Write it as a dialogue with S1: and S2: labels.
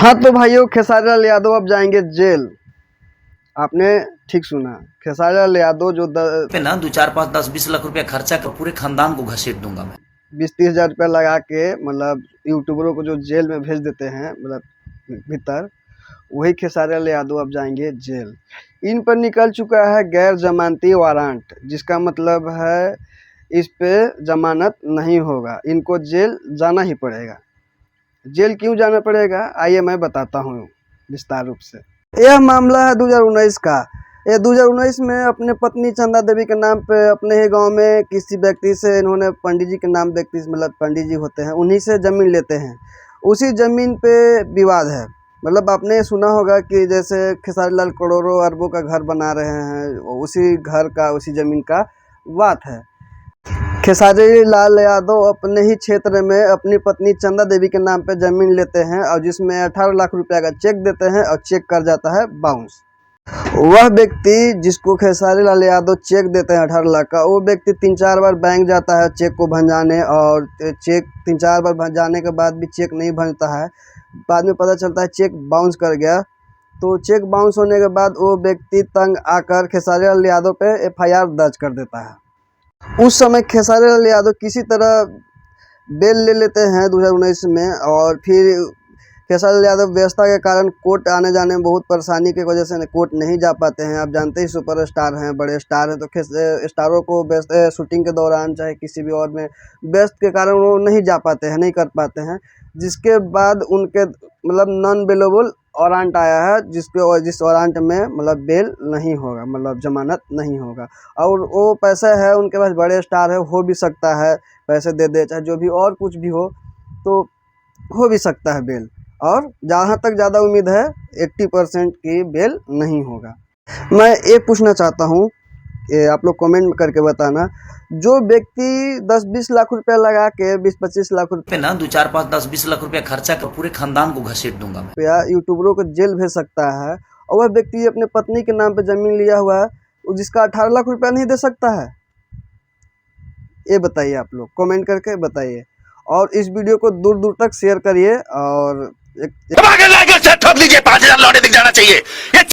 S1: हाँ तो भाइयों, खेसारी लाल यादव अब जाएंगे जेल। आपने ठीक सुना, खेसारी लाल यादव जो
S2: पे ना 2, 4, 5, 10, 20 लाख रुपया खर्चा कर पूरे खानदान को घसीट दूंगा मैं।
S1: 20-30 हजार रुपया लगा के मतलब यूट्यूबरों को जो जेल में भेज देते हैं, मतलब भीतर, वही खेसारी लाल यादव अब जाएंगे जेल। इन पर निकल चुका है गैर जमानती वारंट, जिसका मतलब है इस पे जमानत नहीं होगा, इनको जेल जाना ही पड़ेगा। जेल क्यों जाना पड़ेगा, आइए मैं बताता हूँ विस्तार रूप से। यह मामला है 2019 का। ये 2019 में अपने पत्नी चंदा देवी के नाम पे अपने ही गांव में किसी व्यक्ति से इन्होंने, पंडित जी के नाम व्यक्ति मतलब पंडित जी होते हैं, उन्हीं से ज़मीन लेते हैं। उसी ज़मीन पे विवाद है। मतलब आपने सुना होगा कि जैसे खेसारी लाल करोड़ों अरबों का घर बना रहे हैं, उसी घर का, उसी ज़मीन का बात है। खेसारी लाल यादव अपने ही क्षेत्र में अपनी पत्नी चंदा देवी के नाम पे ज़मीन लेते हैं और जिसमें 18 लाख रुपया का चेक देते हैं और चेक कर जाता है बाउंस। वह व्यक्ति जिसको खेसारी लाल यादव चेक देते हैं 18 लाख का, वो व्यक्ति 3-4 बार बैंक जाता है चेक को भंजाने, और चेक 3-4 बार भंजाने के बाद भी चेक नहीं भंजता है। बाद में पता चलता है चेक बाउंस कर गया। तो चेक बाउंस होने के बाद वो व्यक्ति तंग आकर खेसारी लाल यादव पे FIR दर्ज कर देता है। उस समय खेसारी लाल यादव किसी तरह बेल ले लेते हैं 2019 में, और फिर खेसारी लाल यादव व्यस्तता के कारण कोर्ट आने जाने में बहुत परेशानी की वजह से कोर्ट नहीं जा पाते हैं। आप जानते ही सुपर स्टार हैं, बड़े स्टार हैं, तो स्टारों को व्यस्त शूटिंग के दौरान चाहे किसी भी और में व्यस्त के कारण वो नहीं जा पाते हैं, नहीं कर पाते हैं। जिसके बाद उनके मतलब नॉन बेलेबल वारंट आया है, जिस वारंट में मतलब बेल नहीं होगा, मतलब जमानत नहीं होगा। और वो पैसा है उनके पास, बड़े स्टार है, हो भी सकता है पैसे दे दे, चाहे जो भी और कुछ भी हो हो भी सकता है बेल। और जहाँ तक ज़्यादा उम्मीद है 80% की बेल नहीं होगा। मैं ये पूछना चाहता हूँ, आप लोग कमेंट करके बताना, जो व्यक्ति 10-20 लाख रुपया लगा के 20-25 लाख
S2: पे ना 2, 4, 5, 10, 20 लाख रुपया खर्चा कर पूरे खानदान को घसीट दूंगा मैं।
S1: रुपया यूट्यूबरों को जेल भेज सकता है, और वह व्यक्ति अपने पत्नी के नाम पे जमीन लिया हुआ है, जिसका 18 लाख रुपया नहीं दे सकता है। ये बताइए, आप लोग कमेंट करके बताइए, और इस वीडियो को दूर दूर तक शेयर करिए। और एक
S3: 5,000 लौटे दिख जाना चाहिए।